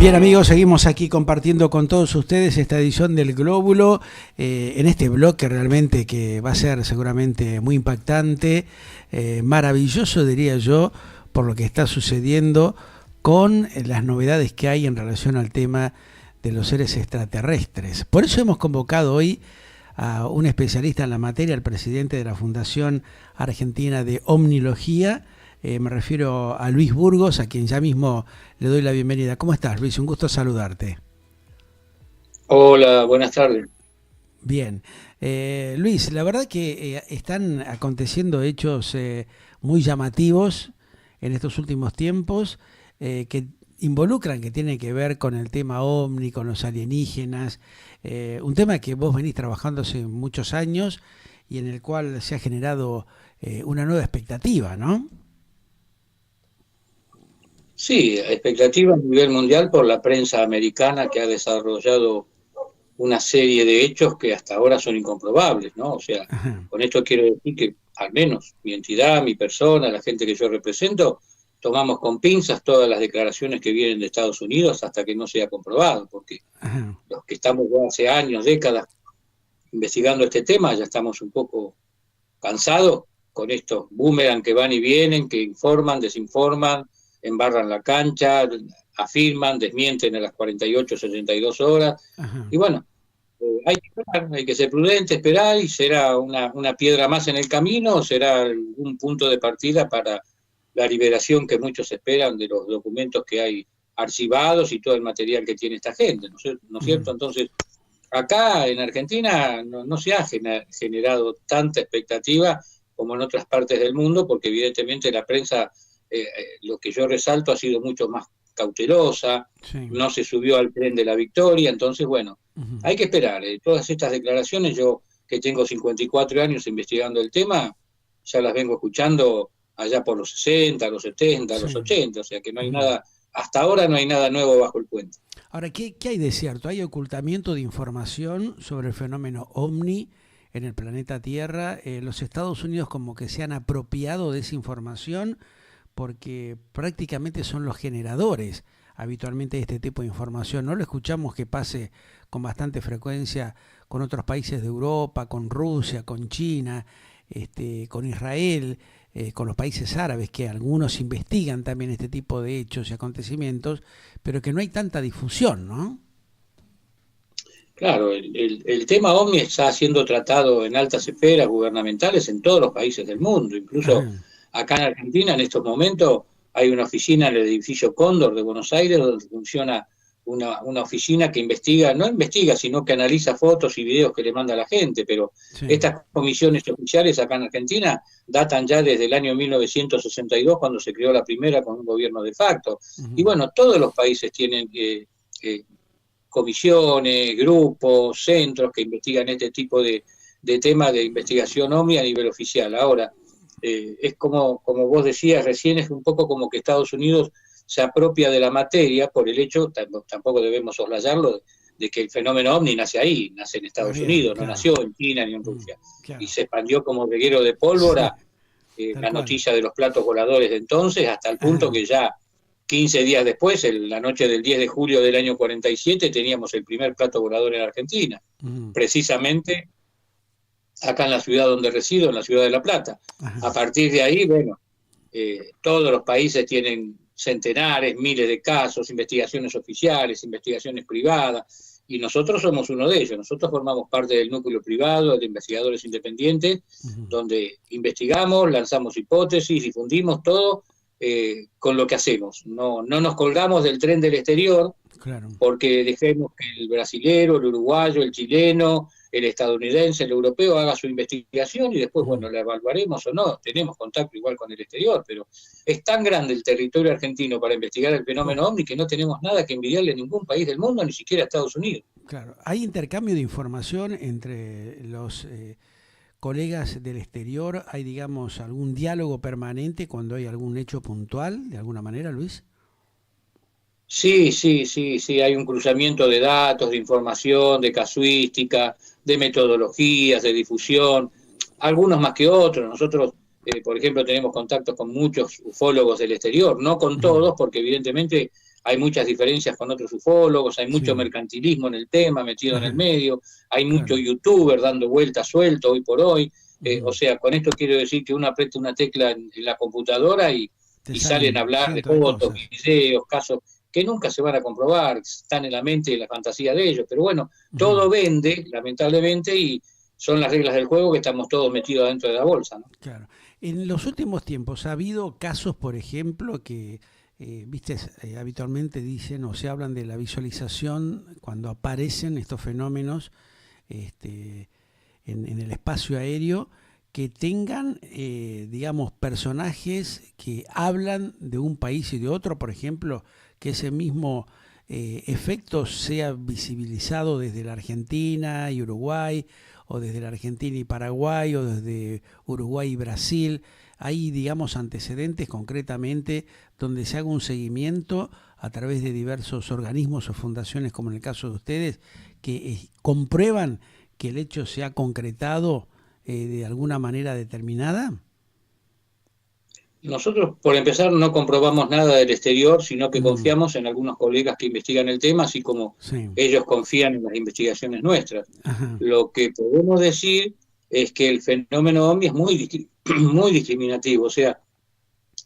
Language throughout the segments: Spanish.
Bien amigos, seguimos aquí compartiendo con todos ustedes esta edición del Glóbulo, en este bloque realmente que va a ser seguramente muy impactante, maravilloso diría yo, por lo que está sucediendo con las novedades que hay en relación al tema de los seres extraterrestres. Por eso hemos convocado hoy a un especialista en la materia, el presidente de la Fundación Argentina de Omnilogía. Me refiero a Luis Burgos, a quien ya mismo le doy la bienvenida. ¿Cómo estás, Luis? Un gusto saludarte. Hola, buenas tardes. Bien. Luis, la verdad que están aconteciendo hechos muy llamativos en estos últimos tiempos que involucran, que tienen que ver con el tema OVNI, con los alienígenas, un tema que vos venís trabajando hace muchos años y en el cual se ha generado una nueva expectativa, ¿no? Sí, expectativa a nivel mundial por la prensa americana que ha desarrollado una serie de hechos que hasta ahora son incomprobables, ¿no? O sea, Ajá. con esto quiero decir que al menos mi entidad, mi persona, la gente que yo represento, tomamos con pinzas todas las declaraciones que vienen de Estados Unidos hasta que no sea comprobado, porque Ajá. los que estamos ya hace años, décadas, investigando este tema, ya estamos un poco cansados con estos boomerang que van y vienen, que informan, desinforman, embarran la cancha, afirman, desmienten a las 48, 72 horas. Ajá. Y bueno, hay que esperar, hay que ser prudente, esperar, y será una piedra más en el camino, o será un punto de partida para la liberación que muchos esperan de los documentos que hay archivados y todo el material que tiene esta gente, ¿no es cierto? Entonces, acá en Argentina no se ha generado tanta expectativa como en otras partes del mundo, porque evidentemente la prensa, lo que yo resalto, ha sido mucho más cautelosa, Sí. no se subió al tren de la victoria, entonces bueno, Ujú. hay que esperar. Todas estas declaraciones, yo que tengo 54 años investigando el tema, ya las vengo escuchando allá por los 60, los 70, los Sí. 80, o sea que no hay Ujú. nada, hasta ahora no hay nada nuevo bajo el puente. Ahora, ¿qué hay de cierto? ¿Hay ocultamiento de información sobre el fenómeno OVNI en el planeta Tierra? Los Estados Unidos como que se han apropiado de esa información porque prácticamente son los generadores habitualmente de este tipo de información. No lo escuchamos que pase con bastante frecuencia con otros países de Europa, con Rusia, con China, con Israel, con los países árabes, que algunos investigan también este tipo de hechos y acontecimientos, pero que no hay tanta difusión, ¿no? Claro, el tema OVNI está siendo tratado en altas esferas gubernamentales en todos los países del mundo. Incluso Ajá. acá en Argentina, en estos momentos, hay una oficina en el edificio Cóndor de Buenos Aires donde funciona una oficina que investiga, no investiga, sino que analiza fotos y videos que le manda la gente, pero Sí. estas comisiones oficiales acá en Argentina datan ya desde el año 1962, cuando se creó la primera con un gobierno de facto. Y Ujú. bueno, todos los países tienen comisiones, grupos, centros que investigan este tipo de temas de investigación OVNI a nivel oficial. Ahora, es como vos decías recién, es un poco como que Estados Unidos se apropia de la materia por el hecho, tampoco debemos soslayarlo, de que el fenómeno OVNI nace ahí, nace en Ah, Estados bien, Unidos, no claro. nació en China ni en Mm, Rusia. Y claro. se expandió como reguero de Sí, pólvora tal la cual. noticia de los platos voladores de entonces, hasta el punto Ajá. que ya 15 días después, la noche del 10 de julio del año 47, teníamos el primer plato volador en Argentina, Ujú. precisamente acá en la ciudad donde resido, en la ciudad de La Plata. A Ajá. partir de ahí, bueno, todos los países tienen centenares, miles de casos, investigaciones oficiales, investigaciones privadas, y nosotros somos uno de ellos. Nosotros formamos parte del núcleo privado de investigadores independientes, Ujú. donde investigamos, lanzamos hipótesis, difundimos todo con lo que hacemos. No nos colgamos del tren del exterior, Claro. porque dejemos que el brasilero, el uruguayo, el chileno, el estadounidense, el europeo haga su investigación y después, Ujú. bueno, la evaluaremos o no. Tenemos contacto igual con el exterior, pero es tan grande el territorio argentino para investigar el Uf, fenómeno OVNI que no tenemos nada que envidiarle a ningún país del mundo, ni siquiera a Estados Unidos. claro. ¿Hay intercambio de información entre los colegas del exterior? ¿Hay, digamos, algún diálogo permanente cuando hay algún hecho puntual, de alguna manera, Luis? Sí, hay un cruzamiento de datos, de información, de casuística, de metodologías, de difusión, algunos más que otros. Nosotros, por ejemplo, tenemos contactos con muchos ufólogos del exterior, no con Ujú. todos, porque evidentemente hay muchas diferencias con otros ufólogos, hay mucho Sí. mercantilismo en el tema, metido en el Ajá. medio, hay mucho Claro. youtuber dando vueltas suelto hoy por hoy. O Ujú. sea, con esto quiero decir que uno aprieta una tecla en la computadora Te y salen a salen hablar de cientos de fotos, cosas. videos, casos que nunca se van a comprobar, están en la mente y la fantasía de ellos. Pero bueno, Ujú. todo vende, lamentablemente, y son las reglas del juego que estamos todos metidos dentro de la bolsa, ¿no? Claro. En los últimos tiempos ha habido casos, por ejemplo, que, viste, habitualmente dicen o se hablan de la visualización cuando aparecen estos fenómenos este, en el espacio aéreo, que tengan, digamos, personajes que hablan de un país y de otro, por ejemplo, que ese mismo efecto sea visibilizado desde la Argentina y Uruguay, o desde la Argentina y Paraguay, o desde Uruguay y Brasil. Hay, digamos, antecedentes concretamente donde se haga un seguimiento a través de diversos organismos o fundaciones, como en el caso de ustedes, que comprueban que el hecho se ha concretado de alguna manera determinada. Nosotros, por empezar, no comprobamos nada del exterior, sino que Mm, confiamos en algunos colegas que investigan el tema, así como sí, ellos confían en las investigaciones nuestras. ajá, Lo que podemos decir es que el fenómeno OVNI es muy discriminativo, o sea,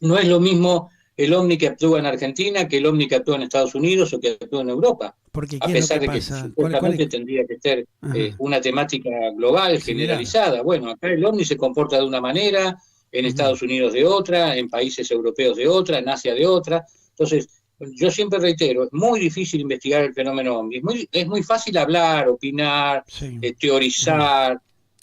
no es lo mismo el OVNI que actúa en Argentina que el OVNI que actúa en Estados Unidos o que actúa en Europa, porque a ¿qué es lo pesar que de que pasa? ¿Cuál es? supuestamente tendría que ser Ajá, una temática global, similar. generalizada. Bueno, acá el OVNI se comporta de una manera, en Ujú, Estados Unidos de otra, en países europeos de otra, en Asia de otra. Entonces, yo siempre reitero, es muy difícil investigar el fenómeno OVNI. Es muy fácil hablar, opinar, sí, ujú, teorizar,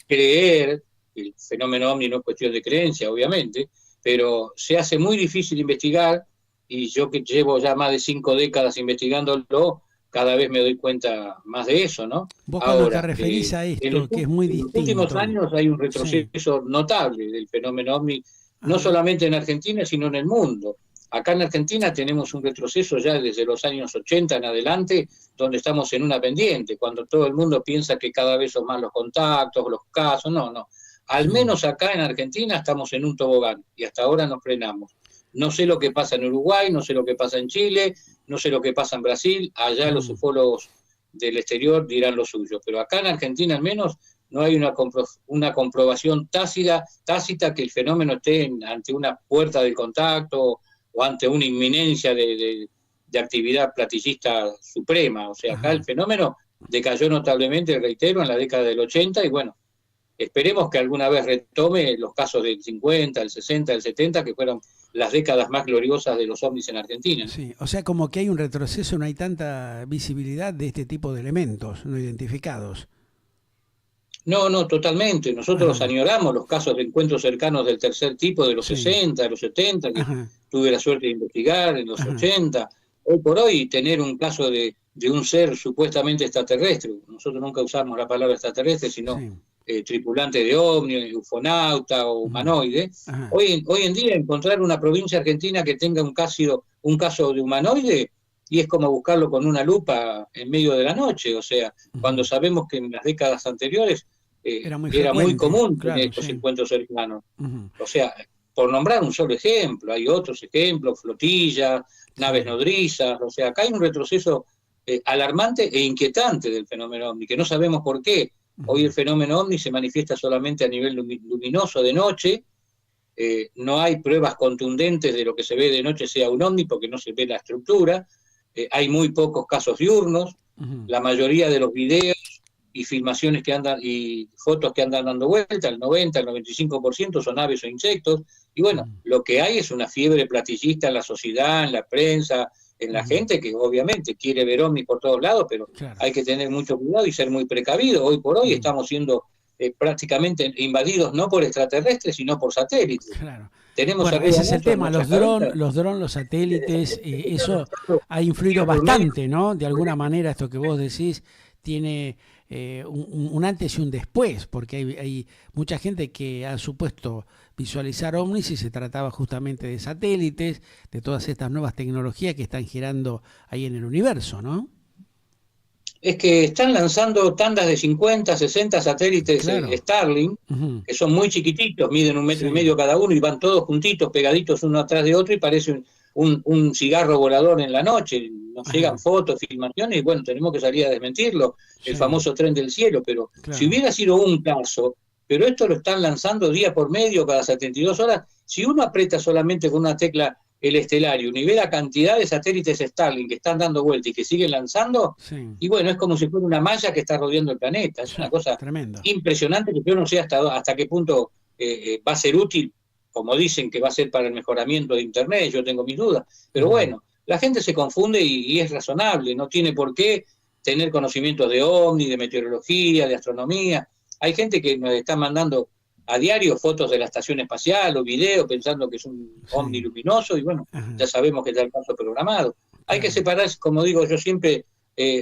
creer. El fenómeno OVNI no es cuestión de creencia, obviamente, pero se hace muy difícil investigar, y yo que llevo ya más de 5 décadas investigándolo, cada vez me doy cuenta más de eso, ¿no? vos cuando te Ahora, referís a esto, que es muy en los últimos distinto, años hay un sí, retroceso notable del fenómeno OVNI, no ajá, solamente en Argentina, sino en el mundo. Acá en Argentina tenemos un retroceso ya desde los años 80 en adelante, donde estamos en una pendiente, cuando todo el mundo piensa que cada vez son más los contactos, los casos. No, no. Al sí, menos acá en Argentina estamos en un tobogán y hasta ahora nos frenamos. No sé lo que pasa en Uruguay, no sé lo que pasa en Chile, no sé lo que pasa en Brasil, allá los ujú. ufólogos del exterior dirán lo suyo, pero acá en Argentina al menos no hay una comprobación tácita que el fenómeno esté ante una puerta del contacto o ante una inminencia de actividad platillista suprema. O sea, acá el Ajá. fenómeno decayó notablemente, reitero, en la década del 80 y bueno, esperemos que alguna vez retome los casos del 50, el 60, el 70, que fueron las décadas más gloriosas de los ovnis en Argentina, ¿no? Sí, o sea, como que hay un retroceso, no hay tanta visibilidad de este tipo de elementos no identificados. No, no, totalmente. Nosotros Ajá, añoramos los casos de encuentros cercanos del tercer tipo de los sí, 60, de los 70, que ajá, tuve la suerte de investigar en los ajá, 80. Hoy por hoy, tener un caso de un ser supuestamente extraterrestre, nosotros nunca usamos la palabra extraterrestre, sino sí, tripulante de ovni, ufonauta o ujú, humanoide. ajá, Hoy en día encontrar una provincia argentina que tenga un caso de humanoide y es como buscarlo con una lupa en medio de la noche. O sea, cuando ujú. sabemos que en las décadas anteriores Era muy era muy frecuente, común tener claro, estos sí. encuentros cercanos. Ujú, O sea, por nombrar un solo ejemplo, hay otros ejemplos, flotillas, naves sí, nodrizas. O sea, acá hay un retroceso alarmante e inquietante del fenómeno OVNI, que no sabemos por qué. Hoy ujú, el fenómeno OVNI se manifiesta solamente a nivel luminoso de noche. No hay pruebas contundentes de lo que se ve de noche sea un OVNI porque no se ve la estructura. Hay muy pocos casos diurnos. ujú, La mayoría de los videos y filmaciones que andan y fotos que andan dando vuelta, el 90, el 95% son aves o insectos. Y bueno, ujú, lo que hay es una fiebre platillista en la sociedad, en la prensa, en la ujú, gente que obviamente quiere ver ovnis por todos lados, pero claro, hay que tener mucho cuidado y ser muy precavido. Hoy por hoy ujú, estamos siendo prácticamente invadidos no por extraterrestres, sino por satélites. claro. Tenemos Bueno, ese arriba es el nuestro, en tema, nuestras cabezas. los satélites, eso ha influido Por medio. bastante, ¿no? De alguna manera esto que vos decís tiene un antes y un después, porque hay mucha gente que ha supuesto visualizar ovnis y se trataba justamente de satélites, de todas estas nuevas tecnologías que están girando ahí en el universo, ¿no? Es que están lanzando tandas de 50, 60 satélites Claro. Starlink, Ujú. que son muy chiquititos, miden 1,5 metros Sí. cada uno y van todos juntitos, pegaditos uno atrás de otro y parece un cigarro volador en la noche, nos Ajá. llegan fotos, filmaciones, y bueno, tenemos que salir a desmentirlo, el Sí, famoso tren del cielo, pero si claro. hubiera sido un caso, pero esto lo están lanzando día por medio, cada 72 horas, si uno aprieta solamente con una tecla el Stellarium y ve la cantidad de satélites Starlink que están dando vuelta y que siguen lanzando, Sí, y bueno, es como si fuera una malla que está rodeando el planeta, es una sí, cosa tremendo. impresionante que yo no sé hasta qué punto va a ser útil, como dicen que va a ser para el mejoramiento de Internet, yo tengo mis dudas, pero Ujú. bueno, la gente se confunde y es razonable, no tiene por qué tener conocimientos de ovni, de meteorología, de astronomía. Hay gente que nos está mandando a diario fotos de la estación espacial o videos pensando que es un ovni Sí, luminoso y bueno, ya ajá, sabemos que está el paso programado. Hay que claro. separar, como digo yo siempre,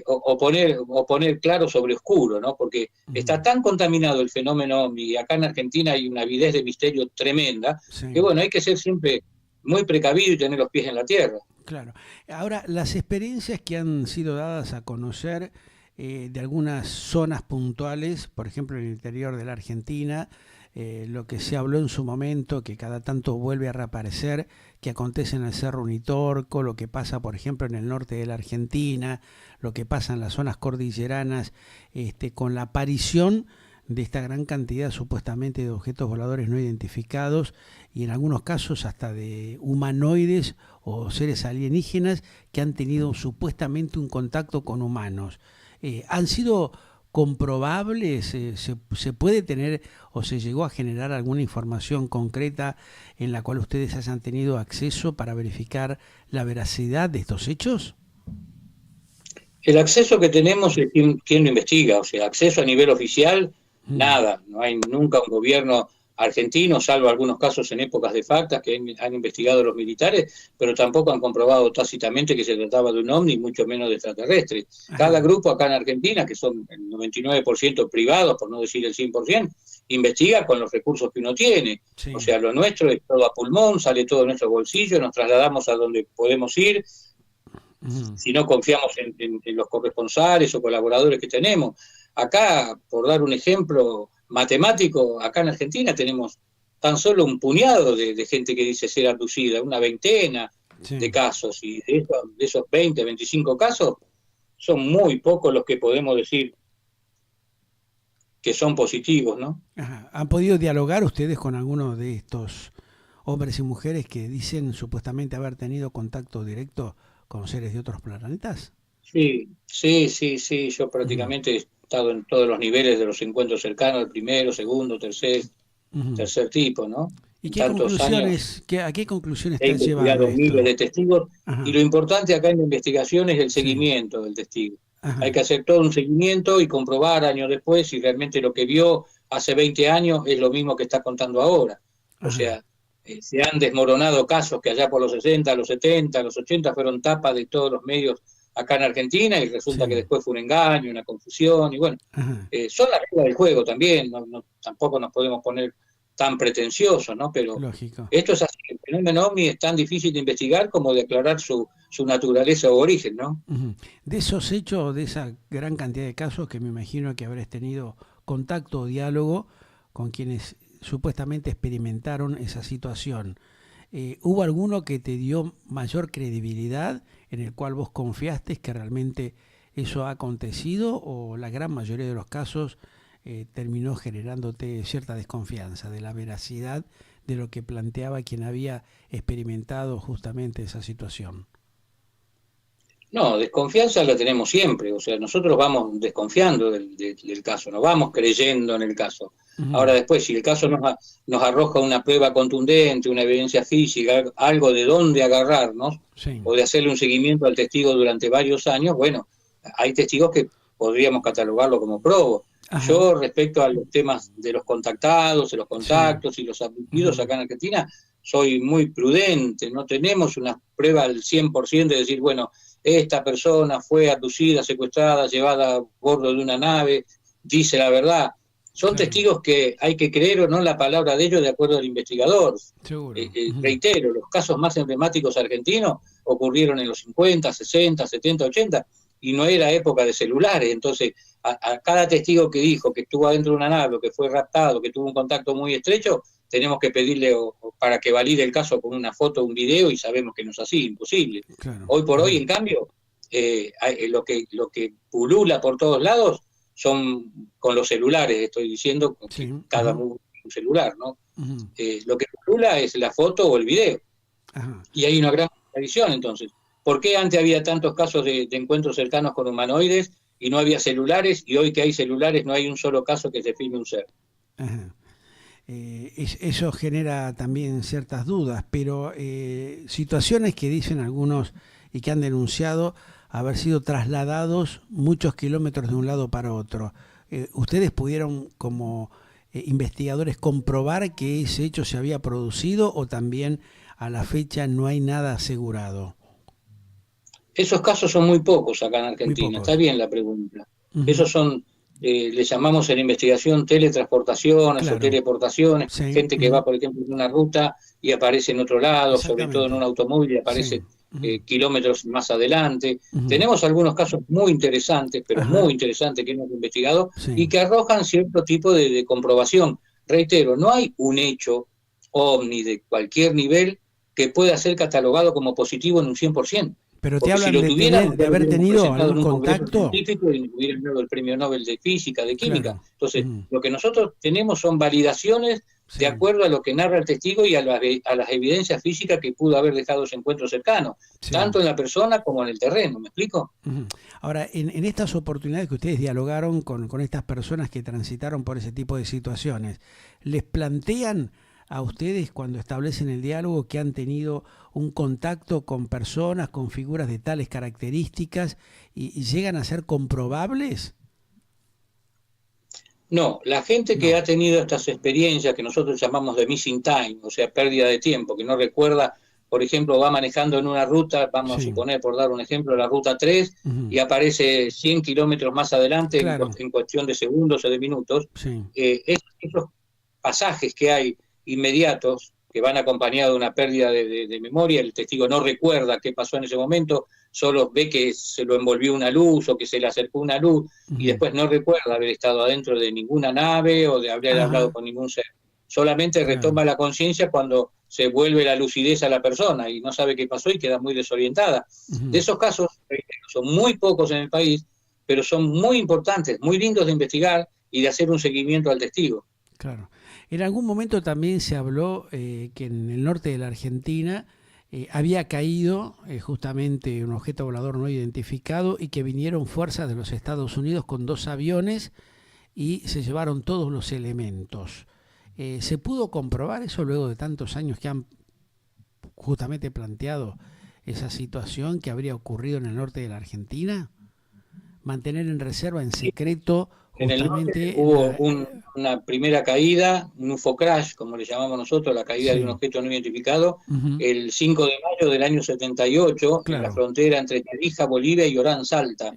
o poner claro sobre oscuro, ¿no? Porque está Ujú. tan contaminado el fenómeno ovni y acá en Argentina hay una avidez de misterio tremenda, que Sí. bueno, hay que ser siempre muy precavido y tener los pies en la tierra. Claro. Ahora, las experiencias que han sido dadas a conocer de algunas zonas puntuales, por ejemplo, en el interior de la Argentina, lo que se habló en su momento, que cada tanto vuelve a reaparecer, que acontece en el Cerro Unitorco, lo que pasa, por ejemplo, en el norte de la Argentina, lo que pasa en las zonas cordilleranas, con la aparición de esta gran cantidad supuestamente de objetos voladores no identificados y en algunos casos hasta de humanoides o seres alienígenas que han tenido supuestamente un contacto con humanos. ¿Han sido comprobables? ¿Se puede tener o se llegó a generar alguna información concreta en la cual ustedes hayan tenido acceso para verificar la veracidad de estos hechos? El acceso que tenemos es quien lo investiga, o sea, acceso a nivel oficial, Mm, nada, no hay nunca un gobierno argentino, salvo algunos casos en épocas de factas que han investigado los militares, pero tampoco han comprobado tácitamente que se trataba de un ovni, mucho menos de extraterrestre. Cada ajá, grupo acá en Argentina, que son el 99% privados, por no decir el 100%, investiga con los recursos que uno tiene. O sí. sea, lo nuestro es todo a pulmón, sale todo de nuestro bolsillo, nos trasladamos a donde podemos ir, Ujú, si no confiamos en los corresponsales o colaboradores que tenemos. Acá, por dar un ejemplo matemático, acá en Argentina tenemos tan solo un puñado de gente que dice ser abducida, una veintena de sí. casos, y de esos 20, 25 casos, son muy pocos los que podemos decir que son positivos, ¿no? Ajá. ¿Han podido dialogar ustedes con alguno de estos hombres y mujeres que dicen supuestamente haber tenido contacto directo con seres de otros planetas? Sí, sí, sí, sí, yo Ujú, prácticamente he estado en todos los niveles de los encuentros cercanos, el primero, segundo, ujú. tercer tipo, ¿no? ¿Y En qué tantos años conclusiones, a qué conclusiones he te ha llevado investigado miles esto? de testigos y Ajá, lo importante acá en la investigación es el sí, seguimiento del testigo. Hay ajá, que hacer todo un seguimiento y comprobar años después si realmente lo que vio hace 20 años es lo mismo que está contando ahora. O ajá, sea, se han desmoronado casos que allá por los 60, los 70, los 80 fueron tapas de todos los medios acá en Argentina y resulta que sí, después fue un engaño, una confusión y bueno, ajá, son las reglas del juego también, tampoco nos podemos poner tan pretenciosos, ¿no? Pero lógico. esto es así, el fenómeno OVNI es tan difícil de investigar como de aclarar su naturaleza o origen, ¿no? Ujú. De esos hechos, de esa gran cantidad de casos que me imagino que habrás tenido contacto o diálogo con quienes supuestamente experimentaron esa situación, ¿hubo alguno que te dio mayor credibilidad en el cual vos confiaste que realmente eso ha acontecido o la gran mayoría de los casos terminó generándote cierta desconfianza de la veracidad de lo que planteaba quien había experimentado justamente esa situación? No, desconfianza la tenemos siempre, o sea, nosotros vamos desconfiando del caso, no vamos creyendo en el caso. Ahora Ujú, después, si el caso nos arroja una prueba contundente, una evidencia física, algo de dónde agarrarnos, sí, o de hacerle un seguimiento al testigo durante varios años, bueno, hay testigos que podríamos catalogarlo como probo. ajá, Yo, respecto a los temas de los contactados, de los sí. contactos y los abducidos Ujú, acá en Argentina, soy muy prudente, no tenemos una prueba al 100% de decir, bueno, esta persona fue abducida, secuestrada, llevada a bordo de una nave, dice la verdad. Son claro, testigos que hay que creer o no la palabra de ellos de acuerdo al investigador. seguro. Ujú, Reitero, los casos más emblemáticos argentinos ocurrieron en los 50, 60, 70, 80 y no era época de celulares. Entonces, a cada testigo que dijo que estuvo adentro de una nave, que fue raptado, que tuvo un contacto muy estrecho, tenemos que pedirle o para que valide el caso con una foto o un video y sabemos que no es así, imposible. Claro. Hoy por hoy, en cambio, lo que pulula por todos lados son con los celulares, estoy diciendo, Sí. cada un celular, ¿no? Lo que pulula es la foto o el video. Ajá. Y hay una gran tradición, entonces. ¿Por qué antes había tantos casos de encuentros cercanos con humanoides y no había celulares, y hoy que hay celulares no hay un solo caso que se filme un ser? Ajá. Eso genera también ciertas dudas, pero situaciones que dicen algunos y que han denunciado haber sido trasladados muchos kilómetros de un lado para otro. ¿Ustedes pudieron como investigadores comprobar que ese hecho se había producido o también a la fecha no hay nada asegurado? Esos casos son muy pocos acá en Argentina, está bien la pregunta. Esos son, le llamamos en investigación teletransportaciones o teleportaciones, Sí. gente que va, por ejemplo, en una ruta y aparece en otro lado, sobre todo en un automóvil y aparece kilómetros más adelante. Tenemos algunos casos muy interesantes, pero muy interesantes que hemos investigado y que arrojan cierto tipo de comprobación. Reitero, no hay un hecho ovni de cualquier nivel que pueda ser catalogado como positivo en un 100%. Pero te hablan de haber tenido algún contacto. Científico y hubieran dado el premio Nobel de Física, de Química. Entonces, lo que nosotros tenemos son validaciones de acuerdo a lo que narra el testigo y a las evidencias físicas que pudo haber dejado ese encuentro cercano, tanto en la persona como en el terreno, ¿me explico? Ahora, en estas oportunidades que ustedes dialogaron con estas personas que transitaron por ese tipo de situaciones, ¿les plantean a ustedes cuando establecen el diálogo que han tenido un contacto con personas, con figuras de tales características y llegan a ser comprobables? No, la gente que ha tenido estas experiencias que nosotros llamamos de missing time, o sea, pérdida de tiempo, que no recuerda, por ejemplo, va manejando en una ruta, vamos a suponer, por dar un ejemplo, la ruta 3, y aparece 100 kilómetros más adelante en cuestión de segundos o de minutos. Esos pasajes que hay inmediatos, que van acompañados de una pérdida de memoria, el testigo no recuerda qué pasó en ese momento, solo ve que se lo envolvió una luz o que se le acercó una luz, y después no recuerda haber estado adentro de ninguna nave o de haber hablado con ningún ser. Solamente retoma la conciencia cuando se vuelve la lucidez a la persona y no sabe qué pasó y queda muy desorientada. De esos casos, son muy pocos en el país, pero son muy importantes, muy lindos de investigar y de hacer un seguimiento al testigo. Claro. En algún momento también se habló que en el norte de la Argentina había caído justamente un objeto volador no identificado y que vinieron fuerzas de los Estados Unidos con 2 aviones y se llevaron todos los elementos. ¿Se pudo comprobar eso luego de tantos años que han justamente planteado esa situación que habría ocurrido en el norte de la Argentina? ¿Mantener en reserva, en secreto? En el norte hubo una primera caída, un UFO crash, como le llamamos nosotros, la caída de un objeto no identificado, el 5 de mayo del año 78, en la frontera entre Tarija, Bolivia y Orán, Salta.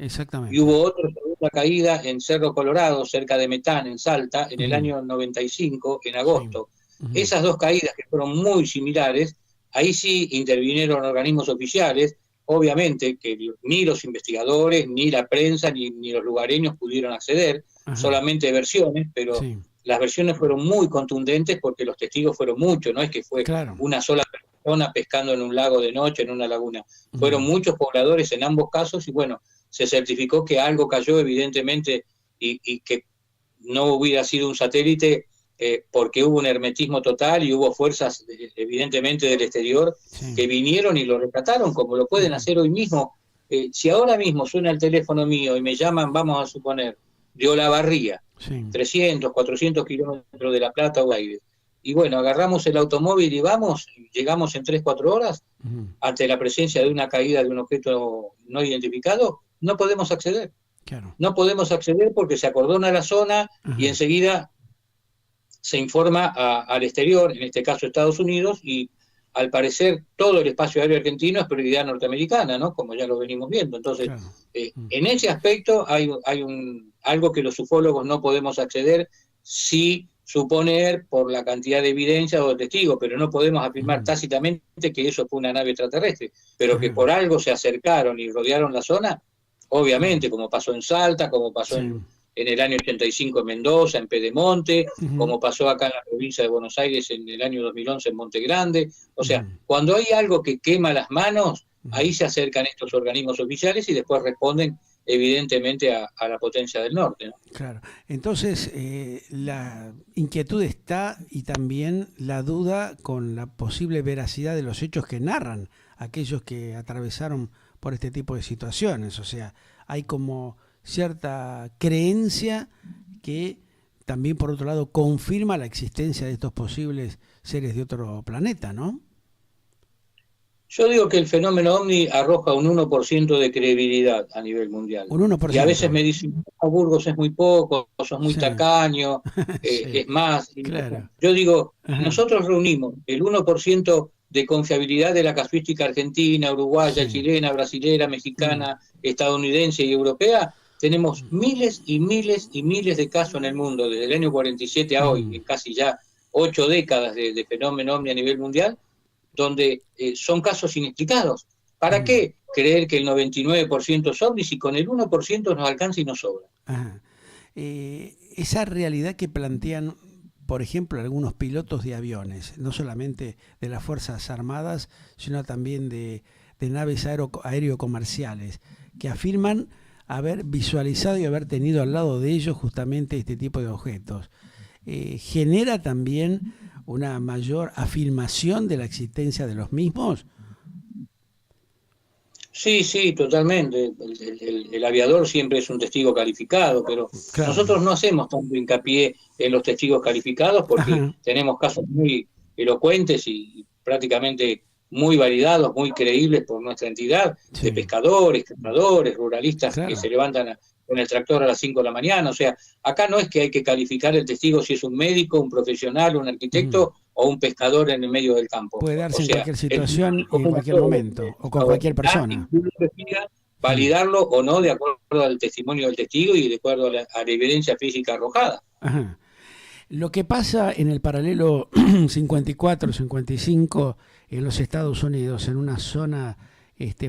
Y hubo otra segunda caída en Cerro Colorado, cerca de Metán, en Salta, en el año 95, en agosto. Esas 2 caídas, que fueron muy similares, ahí sí intervinieron organismos oficiales. Obviamente que ni los investigadores, ni la prensa, ni los lugareños pudieron acceder, solamente versiones, pero las versiones fueron muy contundentes porque los testigos fueron muchos, no es que fue una sola persona pescando en un lago de noche, en una laguna. Fueron muchos pobladores en ambos casos y bueno, se certificó que algo cayó evidentemente y que no hubiera sido un satélite porque hubo un hermetismo total y hubo fuerzas evidentemente del exterior que vinieron y lo rescataron, como lo pueden hacer hoy mismo. Si ahora mismo suena el teléfono mío y me llaman, vamos a suponer, de Olavarría, 300, 400 kilómetros de La Plata o Aires, y bueno, agarramos el automóvil y vamos, llegamos en 3, 4 horas, ante la presencia de una caída de un objeto no identificado, no podemos acceder. No podemos acceder porque se acordona la zona y enseguida se informa al exterior, en este caso Estados Unidos, y al parecer todo el espacio aéreo argentino es prioridad norteamericana, ¿no? Como ya lo venimos viendo. Entonces, en ese aspecto hay algo que los ufólogos no podemos acceder, sí suponer por la cantidad de evidencia o de testigos, pero no podemos afirmar tácitamente que eso fue una nave extraterrestre, pero que por algo se acercaron y rodearon la zona, obviamente, como pasó en Salta, como pasó en el año 85 en Mendoza, en Pedemonte, uh-huh. como pasó acá en la provincia de Buenos Aires en el año 2011 en Monte Grande. O sea, uh-huh. cuando hay algo que quema las manos, ahí se acercan estos organismos oficiales y después responden evidentemente a la potencia del norte, ¿no? Claro. Entonces, la inquietud está y también la duda con la posible veracidad de los hechos que narran aquellos que atravesaron por este tipo de situaciones. O sea, hay como cierta creencia que también, por otro lado, confirma la existencia de estos posibles seres de otro planeta, ¿no? Yo digo que el fenómeno OVNI arroja un 1% de credibilidad a nivel mundial. Un 1%. Y a veces me dicen, oh, Burgos es muy poco, sos muy sí. tacaño, sí. es más. Claro. Yo digo, Ajá. nosotros reunimos el 1% de confiabilidad de la casuística argentina, uruguaya, sí. chilena, brasilera, mexicana, estadounidense y europea. Tenemos miles y miles y miles de casos en el mundo, desde el año 47 a hoy, casi ya 8 décadas de fenómeno OVNI a nivel mundial, donde son casos inexplicados. ¿Para qué creer que el 99% es ovnis y con el 1% nos alcanza y nos sobra? Esa realidad que plantean, por ejemplo, algunos pilotos de aviones, no solamente de las Fuerzas Armadas, sino también de naves aéreocomerciales, que afirman haber visualizado y haber tenido al lado de ellos justamente este tipo de objetos. ¿Genera también una mayor afirmación de la existencia de los mismos? Sí, sí, totalmente. El aviador siempre es un testigo calificado, pero claro, nosotros no hacemos tanto hincapié en los testigos calificados porque Ajá. tenemos casos muy elocuentes y prácticamente muy validados, muy creíbles por nuestra entidad, sí. de pescadores, cazadores, ruralistas claro. que se levantan con el tractor a las 5 de la mañana. O sea, acá no es que hay que calificar el testigo si es un médico, un profesional, un arquitecto o un pescador en el medio del campo. Puede darse o sea, en cualquier situación, en cualquier momento, o con cualquier persona. Validarlo o no de acuerdo al testimonio del testigo y de acuerdo a la evidencia física arrojada. Ajá. Lo que pasa en el paralelo 54-55 en los Estados Unidos, en una zona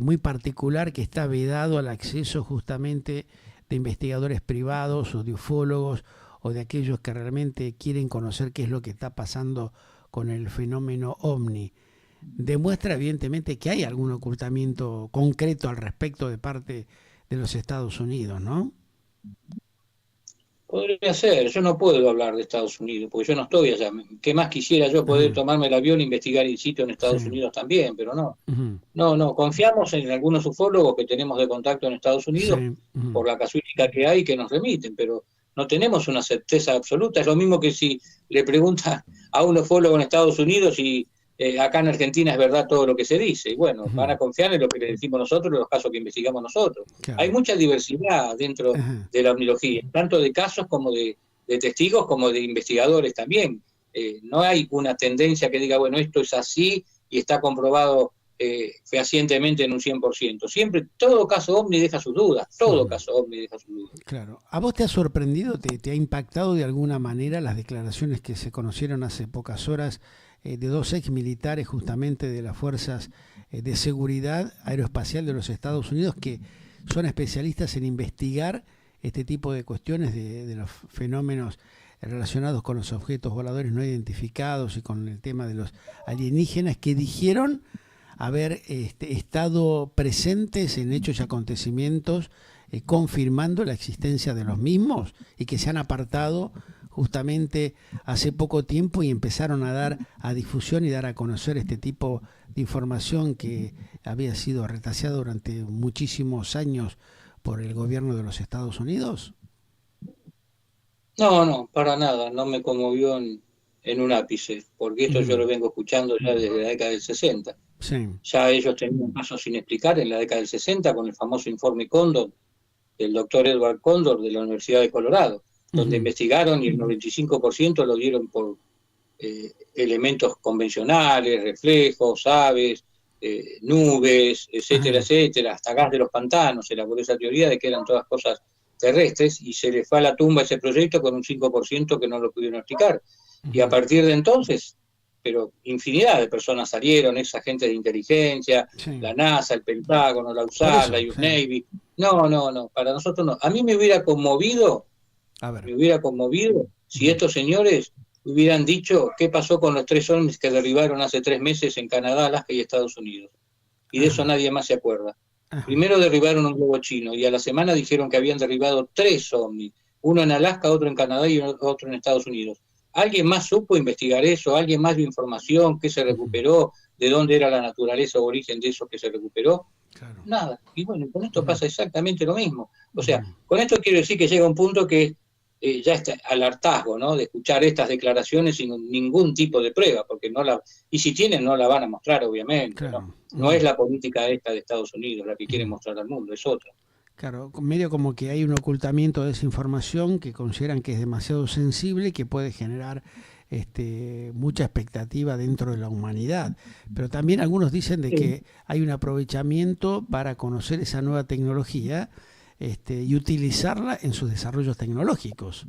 muy particular que está vedado al acceso justamente de investigadores privados o de ufólogos o de aquellos que realmente quieren conocer qué es lo que está pasando con el fenómeno OVNI, demuestra evidentemente que hay algún ocultamiento concreto al respecto de parte de los Estados Unidos, ¿no? Podría ser, yo no puedo hablar de Estados Unidos, porque yo no estoy allá. ¿Qué más quisiera yo poder tomarme el avión e investigar in situ en Estados Unidos también? Pero no. No, confiamos en algunos ufólogos que tenemos de contacto en Estados Unidos por la casuística que hay que nos remiten, pero no tenemos una certeza absoluta. Es lo mismo que si le pregunta a un ufólogo en Estados Unidos y acá en Argentina es verdad todo lo que se dice. Y bueno, van a confiar en lo que le decimos nosotros, en los casos que investigamos nosotros. Claro. Hay mucha diversidad dentro de la ovnilogía, tanto de casos como de testigos, como de investigadores también. No hay una tendencia que diga, bueno, esto es así y está comprobado fehacientemente en un 100%. Siempre, todo caso OVNI deja sus dudas, todo caso OVNI deja sus dudas. Claro. ¿A vos te ha sorprendido, te ha impactado de alguna manera las declaraciones que se conocieron hace pocas horas de dos ex militares justamente de las fuerzas de seguridad aeroespacial de los Estados Unidos que son especialistas en investigar este tipo de cuestiones de los fenómenos relacionados con los objetos voladores no identificados y con el tema de los alienígenas, que dijeron haber estado presentes en hechos y acontecimientos confirmando la existencia de los mismos y que se han apartado justamente hace poco tiempo y empezaron a dar a difusión y dar a conocer este tipo de información que había sido retaseada durante muchísimos años por el gobierno de los Estados Unidos? No, para nada, no me conmovió en un ápice, porque esto yo lo vengo escuchando ya desde la década del 60. Sí. Ya ellos tenían casos sin explicar en la década del 60 con el famoso informe Cóndor del doctor Edward Cóndor de la Universidad de Colorado, donde investigaron y el 95% lo dieron por elementos convencionales, reflejos, aves, nubes, etcétera, etcétera, hasta gas de los pantanos. Elaboró esa teoría de que eran todas cosas terrestres y se le fue a la tumba ese proyecto con un 5% que no lo pudieron explicar. Y a partir de entonces, pero infinidad de personas salieron, ex agentes de inteligencia, la NASA, el Pentágono, la USAR, la US Navy. No, para nosotros no. A mí me hubiera conmovido A ver. Me hubiera conmovido si estos señores hubieran dicho qué pasó con los 3 ovnis que derribaron hace 3 meses en Canadá, Alaska y Estados Unidos. Y de eso nadie más se acuerda. Primero derribaron un globo chino y a la semana dijeron que habían derribado 3 ovnis, uno en Alaska, otro en Canadá y otro en Estados Unidos. ¿Alguien más supo investigar eso? ¿Alguien más dio información? ¿Qué se recuperó? ¿De dónde era la naturaleza o origen de eso que se recuperó? Claro. Nada. Y bueno, con esto pasa exactamente lo mismo. O sea, con esto quiero decir que llega un punto que ya está al hartazgo, ¿no? De escuchar estas declaraciones sin ningún tipo de prueba, porque y si tienen no la van a mostrar, obviamente, claro. No es la política esta de Estados Unidos la que quieren mostrar al mundo, es otra. Claro, medio como que hay un ocultamiento de esa información que consideran que es demasiado sensible y que puede generar mucha expectativa dentro de la humanidad. Pero también algunos dicen de que hay un aprovechamiento para conocer esa nueva tecnología y utilizarla en sus desarrollos tecnológicos.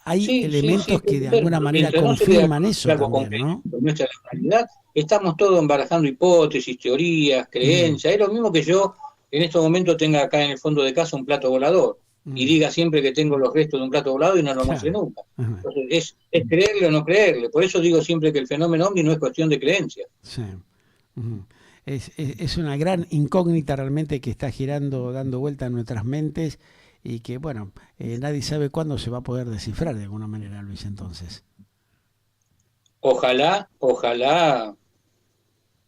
Hay elementos que de alguna manera confirman eso también, ¿no? En nuestra realidad estamos todos barajando hipótesis, teorías, creencias. Es lo mismo que yo en estos momentos tenga acá en el fondo de casa un plato volador y diga siempre que tengo los restos de un plato volador y no lo muestre nunca. Entonces, es creerle o no creerle. Por eso digo siempre que el fenómeno ovni no es cuestión de creencia. Sí. Es una gran incógnita realmente que está girando, dando vuelta en nuestras mentes y que, bueno, nadie sabe cuándo se va a poder descifrar de alguna manera, Luis, entonces. Ojalá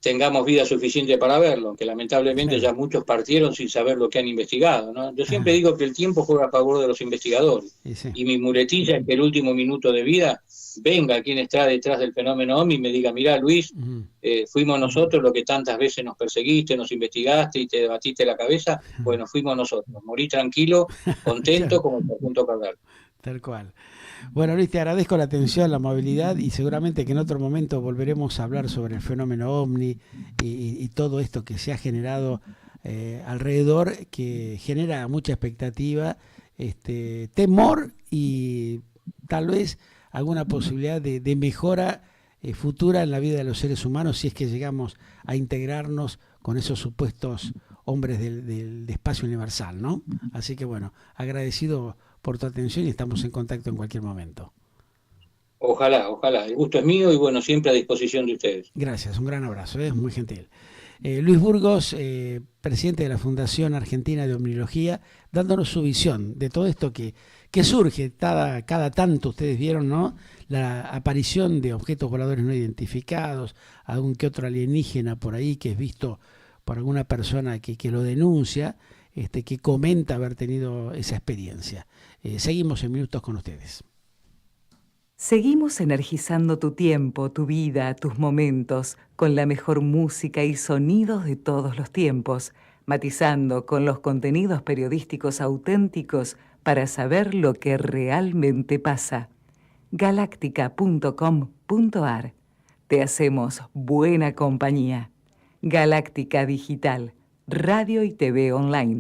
tengamos vida suficiente para verlo, aunque lamentablemente ya muchos partieron sin saber lo que han investigado, ¿no? Yo siempre digo que el tiempo juega a favor de los investigadores, y mi muletilla es que el último minuto de vida venga quien está detrás del fenómeno OVNI y me diga, mirá Luis, fuimos nosotros los que tantas veces nos perseguiste, nos investigaste y te debatiste la cabeza, bueno, fuimos nosotros, morí tranquilo, contento como el conjunto carnal. Tal cual. Bueno, Luis, te agradezco la atención, la amabilidad y seguramente que en otro momento volveremos a hablar sobre el fenómeno OVNI y todo esto que se ha generado alrededor, que genera mucha expectativa, temor y tal vez alguna posibilidad de mejora futura en la vida de los seres humanos si es que llegamos a integrarnos con esos supuestos hombres del espacio universal, ¿no? Así que bueno, agradecido por tu atención y estamos en contacto en cualquier momento. Ojalá, el gusto es mío y bueno, siempre a disposición de ustedes. Gracias, un gran abrazo, muy gentil. Luis Burgos, presidente de la Fundación Argentina de Omnilogía, dándonos su visión de todo esto que surge cada tanto, ustedes vieron, ¿no? La aparición de objetos voladores no identificados, algún que otro alienígena por ahí que es visto por alguna persona que lo denuncia, que comenta haber tenido esa experiencia. Seguimos en minutos con ustedes. Seguimos energizando tu tiempo, tu vida, tus momentos, con la mejor música y sonidos de todos los tiempos, matizando con los contenidos periodísticos auténticos para saber lo que realmente pasa. Galáctica.com.ar. Te hacemos buena compañía. Galáctica Digital, radio y TV online.